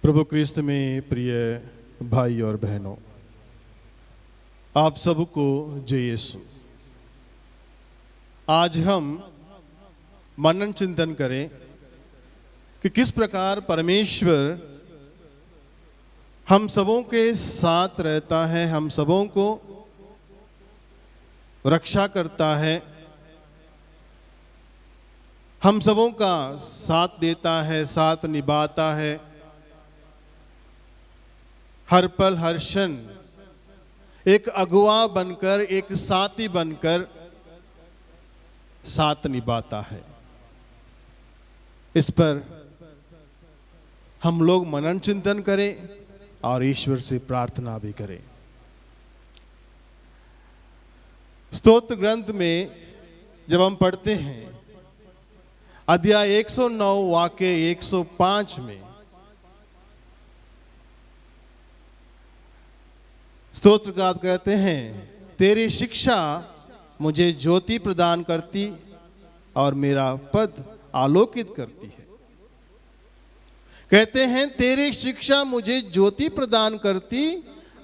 प्रभु क्रिस्त में प्रिय भाई और बहनों, आप सबको जय यीशु। आज हम मनन चिंतन करें कि किस प्रकार परमेश्वर हम सबों के साथ रहता है, हम सबों को रक्षा करता है, हम सबों का साथ देता है, साथ निभाता है। हर पल हर क्षण एक अगुआ बनकर, एक साथी बनकर साथ निभाता है। इस पर हम लोग मनन चिंतन करें और ईश्वर से प्रार्थना भी करें। स्तोत्र ग्रंथ में जब हम पढ़ते हैं अध्याय 109 वाक्य 105 में स्तोत्रकार कहते हैं, तेरी शिक्षा मुझे ज्योति प्रदान करती और मेरा पद आलोकित करती है। कहते हैं तेरी शिक्षा मुझे ज्योति प्रदान करती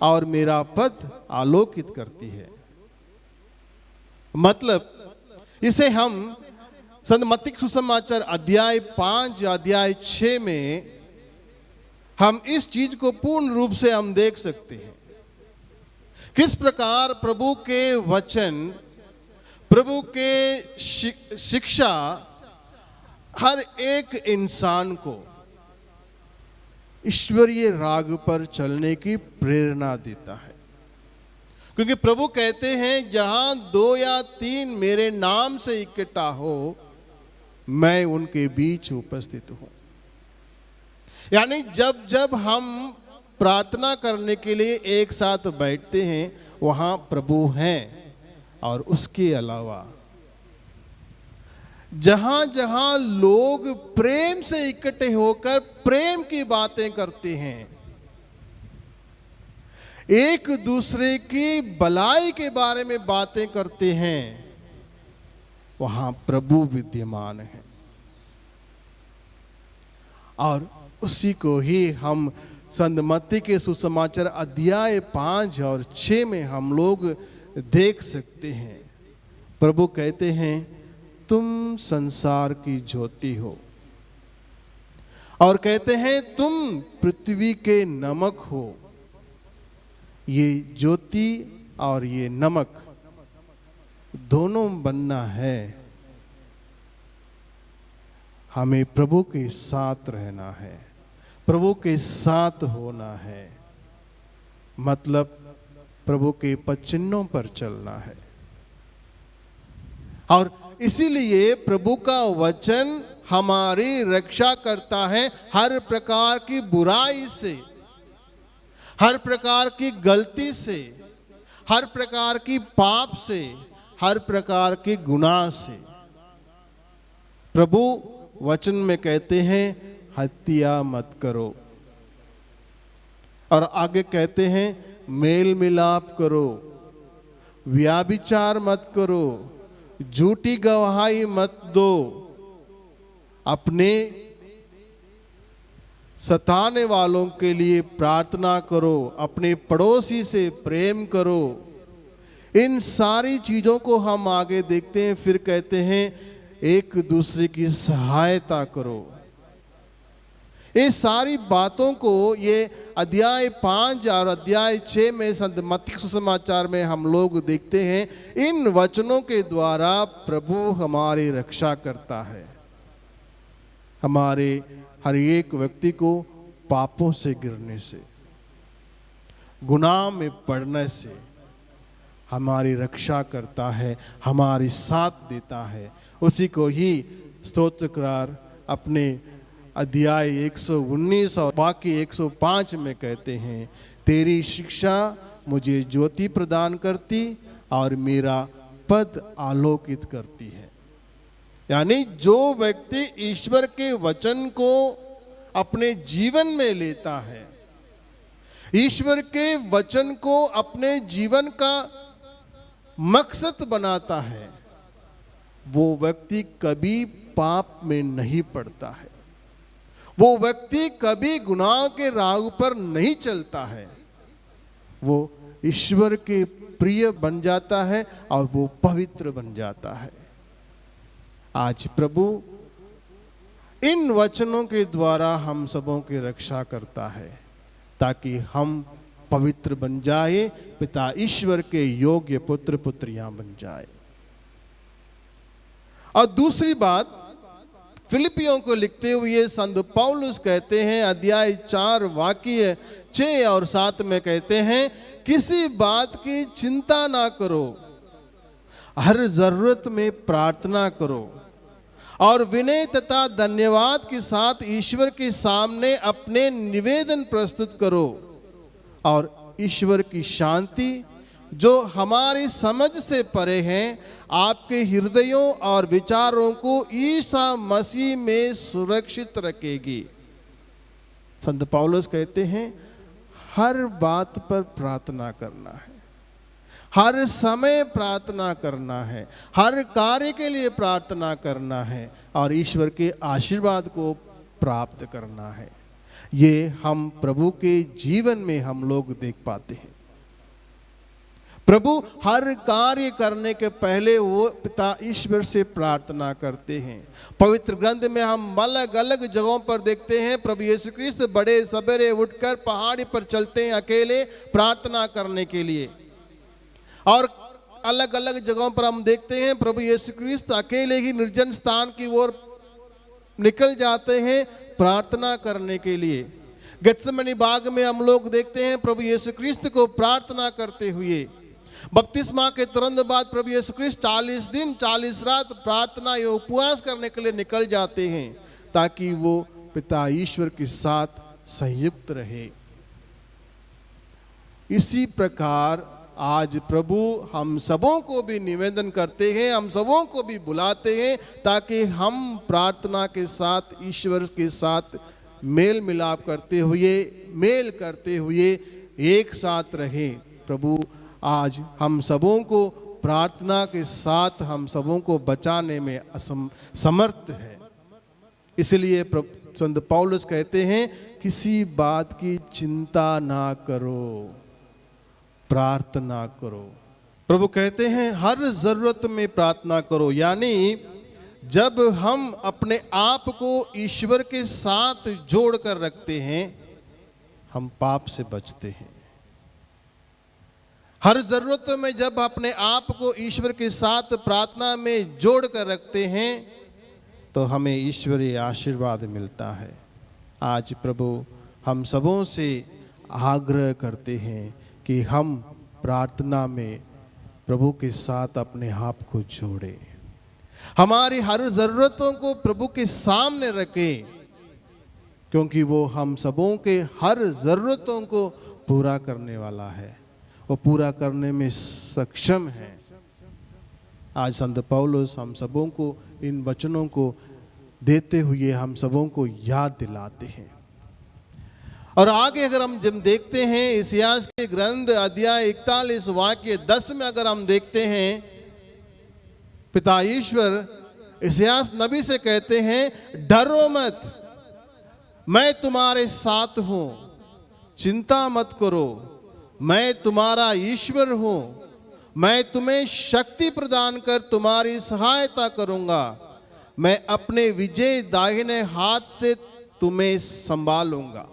और मेरा पद आलोकित करती है। मतलब इसे हम संत मत्ती सुसमाचार अध्याय 5 अध्याय 6 में हम इस चीज को पूर्ण रूप से हम देख सकते हैं। किस प्रकार प्रभु के वचन, प्रभु के शिक्षा हर एक इंसान को ईश्वरीय राग पर चलने की प्रेरणा देता है। क्योंकि प्रभु कहते हैं जहां 2 या 3 मेरे नाम से इकट्ठा हो, मैं उनके बीच उपस्थित हूं। यानी जब जब हम प्रार्थना करने के लिए एक साथ बैठते हैं, वहां प्रभु हैं। और उसके अलावा जहां जहां लोग प्रेम से इकट्ठे होकर प्रेम की बातें करते हैं, एक दूसरे की भलाई के बारे में बातें करते हैं, वहां प्रभु विद्यमान है। और उसी को ही हम संत मत्ती के सुसमाचार अध्याय 5 और 6 में हम लोग देख सकते हैं। प्रभु कहते हैं तुम संसार की ज्योति हो, और कहते हैं तुम पृथ्वी के नमक हो। ये ज्योति और ये नमक दोनों बनना है। हमें प्रभु के साथ रहना है, प्रभु के साथ होना है, मतलब प्रभु के पचिन्हों पर चलना है। और इसीलिए प्रभु का वचन हमारी रक्षा करता है हर प्रकार की बुराई से, हर प्रकार की गलती से, हर प्रकार की पाप से, हर प्रकार की गुनाह से। प्रभु वचन में कहते हैं हत्या मत करो, और आगे कहते हैं मेल मिलाप करो, व्याभिचार मत करो, झूठी गवाही मत दो, अपने सताने वालों के लिए प्रार्थना करो, अपने पड़ोसी से प्रेम करो। इन सारी चीजों को हम आगे देखते हैं। फिर कहते हैं एक दूसरे की सहायता करो। ये सारी बातों को ये अध्याय 5 और अध्याय 6 में संत मत्ती सुसमाचार में हम लोग देखते हैं। इन वचनों के द्वारा प्रभु हमारी रक्षा करता है, हमारे हर एक व्यक्ति को पापों से गिरने से, गुनाह में पड़ने से हमारी रक्षा करता है, हमारी साथ देता है। उसी को ही स्तोत्रकार अपने अध्याय 119 और वाक्य 105 में कहते हैं, तेरी शिक्षा मुझे ज्योति प्रदान करती और मेरा पद आलोकित करती है। यानी जो व्यक्ति ईश्वर के वचन को अपने जीवन में लेता है, ईश्वर के वचन को अपने जीवन का मकसद बनाता है, वो व्यक्ति कभी पाप में नहीं पड़ता है। वो व्यक्ति कभी गुनाह के राह पर नहीं चलता है, वो ईश्वर के प्रिय बन जाता है और वो पवित्र बन जाता है। आज प्रभु इन वचनों के द्वारा हम सबों की रक्षा करता है ताकि हम पवित्र बन जाए, पिता ईश्वर के योग्य पुत्र पुत्रियां बन जाए। और दूसरी बात, फिलिपियों को लिखते हुए संत पौलुस कहते हैं, अध्याय 4 वाक्य 6 और 7 में कहते हैं, किसी बात की चिंता ना करो, हर जरूरत में प्रार्थना करो और विनय तथा धन्यवाद के साथ ईश्वर के सामने अपने निवेदन प्रस्तुत करो, और ईश्वर की शांति जो हमारी समझ से परे है आपके हृदयों और विचारों को ईसा मसीह में सुरक्षित रखेगी। संत पौलुस कहते हैं हर बात पर प्रार्थना करना है, हर समय प्रार्थना करना है, हर कार्य के लिए प्रार्थना करना है और ईश्वर के आशीर्वाद को प्राप्त करना है। ये हम प्रभु के जीवन में हम लोग देख पाते हैं। प्रभु हर कार्य करने के पहले वो पिता ईश्वर से प्रार्थना करते हैं। पवित्र ग्रंथ में हम अलग अलग जगहों पर देखते हैं प्रभु यीशु क्रिस्त बड़े सवेरे उठकर पहाड़ी पर चलते हैं अकेले प्रार्थना करने के लिए, और अलग अलग जगहों पर हम देखते हैं प्रभु यीशु क्रिस्त अकेले ही निर्जन स्थान की ओर निकल जाते हैं प्रार्थना करने के लिए। गेत्सेमनी बाग में हम लोग देखते हैं प्रभु यीशु क्रिस्त को प्रार्थना करते हुए। बपतिस्मा के तुरंत बाद प्रभु यीशु क्रिस्त 40 दिन 40 रात प्रार्थना या उपवास करने के लिए निकल जाते हैं ताकि वो पिता ईश्वर के साथ संयुक्त रहे। इसी प्रकार आज प्रभु हम सबों को भी निवेदन करते हैं, हम सबों को भी बुलाते हैं ताकि हम प्रार्थना के साथ ईश्वर के साथ मेल मिलाप करते हुए एक साथ रहें। प्रभु आज हम सबों को प्रार्थना के साथ हम सबों को बचाने में समर्थ है। इसलिए संत पौलुस कहते हैं किसी बात की चिंता ना करो, प्रार्थना करो। प्रभु कहते हैं हर जरूरत में प्रार्थना करो, यानी जब हम अपने आप को ईश्वर के साथ जोड़ कर रखते हैं हम पाप से बचते हैं। हर जरूरत में जब अपने आप को ईश्वर के साथ प्रार्थना में जोड़ कर रखते हैं तो हमें ईश्वरीय आशीर्वाद मिलता है। आज प्रभु हम सबों से आग्रह करते हैं कि हम प्रार्थना में प्रभु के साथ अपने आप को जोड़ें, हमारी हर जरूरतों को प्रभु के सामने रखें, क्योंकि वो हम सबों के हर जरूरतों को पूरा करने वाला है, वो पूरा करने में सक्षम है। आज संत पौलुस हम सबों को इन वचनों को देते हुए हम सबों को याद दिलाते हैं। और आगे अगर हम जब देखते हैं इतिहास के ग्रंथ अध्याय 41 वाक्य 10 में अगर हम देखते हैं पिता ईश्वर इतिहास नबी से कहते हैं डरो मत, मैं तुम्हारे साथ हूं, चिंता मत करो, मैं तुम्हारा ईश्वर हूं, मैं तुम्हें शक्ति प्रदान कर तुम्हारी सहायता करूंगा, मैं अपने विजय दाहिने हाथ से तुम्हें संभालूंगा।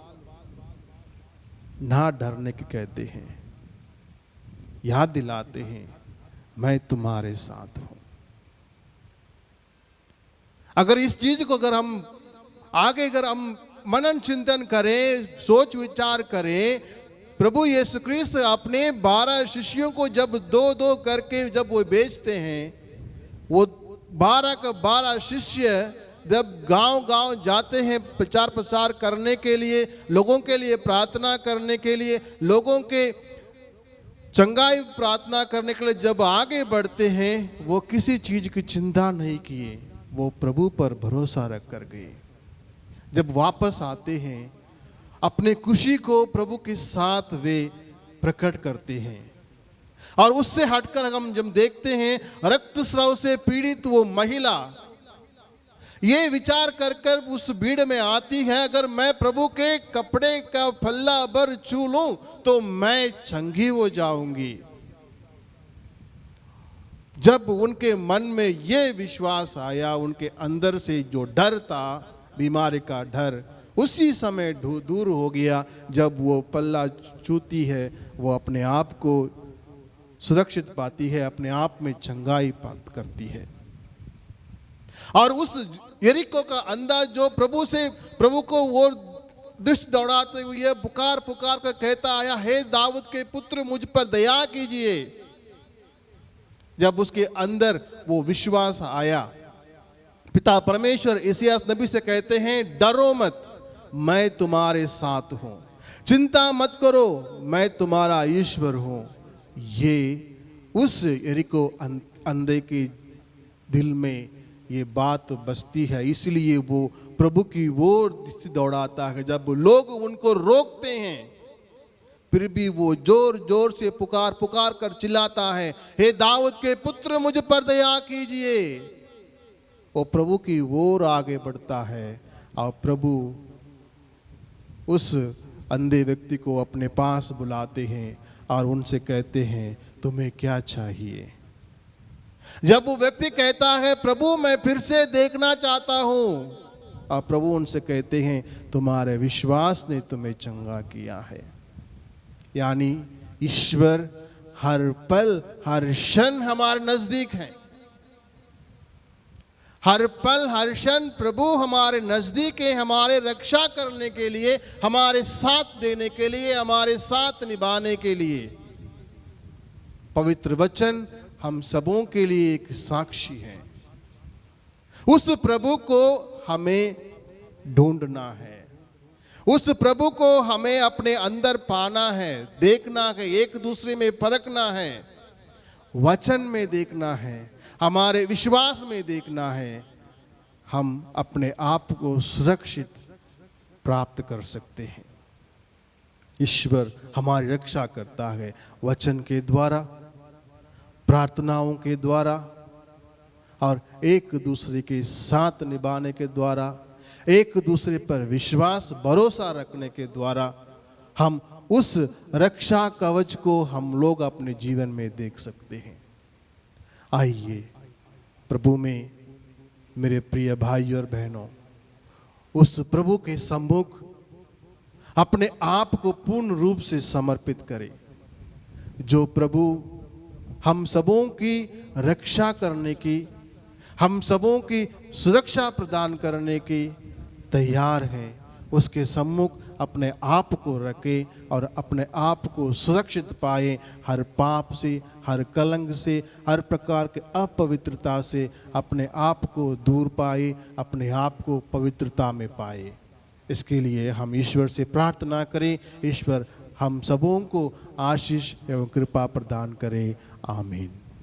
ना डरने के कहते हैं, याद दिलाते हैं मैं तुम्हारे साथ हूं। अगर इस चीज को अगर हम आगे अगर हम मनन चिंतन करें, सोच विचार करें, प्रभु यीशु क्रिस्त अपने 12 शिष्यों को जब 2-2 करके जब वो भेजते हैं, वो 12 का 12 शिष्य जब गांव-गांव जाते हैं प्रचार प्रसार करने के लिए, लोगों के लिए प्रार्थना करने के लिए, लोगों के चंगाई प्रार्थना करने के लिए जब आगे बढ़ते हैं, वो किसी चीज की चिंता नहीं किए, वो प्रभु पर भरोसा रख कर गए। जब वापस आते हैं अपने खुशी को प्रभु के साथ वे प्रकट करते हैं। और उससे हटकर हम जब देखते हैं रक्तस्राव से पीड़ित वो महिला, ये विचार कर कर उस भीड़ में आती है, अगर मैं प्रभु के कपड़े का पल्ला भर छू लूं तो मैं चंगी हो जाऊंगी। जब उनके मन में ये विश्वास आया, उनके अंदर से जो डर था, बीमारी का डर, उसी समय दूर हो गया। जब वो पल्ला छूती है, वो अपने आप को सुरक्षित पाती है, अपने आप में चंगाई प्राप्त करती है। और उस यरीको का अंदाज जो प्रभु को वो दृष्टि दौड़ाते हुए पुकार पुकार कर कहता आया, हे दाऊद के पुत्र मुझ पर दया कीजिए। जब उसके अंदर वो विश्वास आया, पिता परमेश्वर इसायास नबी से कहते हैं, डरो मत, मैं तुम्हारे साथ हूं, चिंता मत करो, मैं तुम्हारा ईश्वर हूं। ये उस यरीको अंधे के दिल में ये बात बसती है, इसलिए वो प्रभु की ओर दौड़ाता है। जब लोग उनको रोकते हैं, फिर भी वो जोर जोर से पुकार पुकार कर चिल्लाता है, हे दाऊद के पुत्र मुझ पर दया कीजिए। वो प्रभु की ओर आगे बढ़ता है और प्रभु उस अंधे व्यक्ति को अपने पास बुलाते हैं और उनसे कहते हैं, तुम्हें क्या चाहिए। जब वो व्यक्ति कहता है, प्रभु मैं फिर से देखना चाहता हूं, और प्रभु उनसे कहते हैं, तुम्हारे विश्वास ने तुम्हें चंगा किया है। यानी ईश्वर हर पल हर क्षण हमारे नजदीक है। हर पल हर क्षण प्रभु हमारे नजदीक है, हमारे रक्षा करने के लिए, हमारे साथ देने के लिए, हमारे साथ निभाने के लिए। पवित्र वचन हम सबों के लिए एक साक्षी है। उस प्रभु को हमें ढूंढना है, उस प्रभु को हमें अपने अंदर पाना है, देखना है, एक दूसरे में परखना है, वचन में देखना है, हमारे विश्वास में देखना है। हम अपने आप को सुरक्षित प्राप्त कर सकते हैं। ईश्वर हमारी रक्षा करता है वचन के द्वारा, प्रार्थनाओं के द्वारा और एक दूसरे के साथ निभाने के द्वारा, एक दूसरे पर विश्वास भरोसा रखने के द्वारा हम उस रक्षा कवच को हम लोग अपने जीवन में देख सकते हैं। आइए प्रभु में मेरे प्रिय भाई और बहनों, उस प्रभु के सम्मुख अपने आप को पूर्ण रूप से समर्पित करें, जो प्रभु हम सबों की रक्षा करने की, हम सबों की सुरक्षा प्रदान करने की तैयार है। उसके सम्मुख अपने आप को रखें और अपने आप को सुरक्षित पाए, हर पाप से, हर कलंक से, हर प्रकार के अपवित्रता से अपने आप को दूर पाए, अपने आप को पवित्रता में पाए। इसके लिए हम ईश्वर से प्रार्थना करें, ईश्वर हम सबों को आशीष एवं कृपा प्रदान करे। आमीन।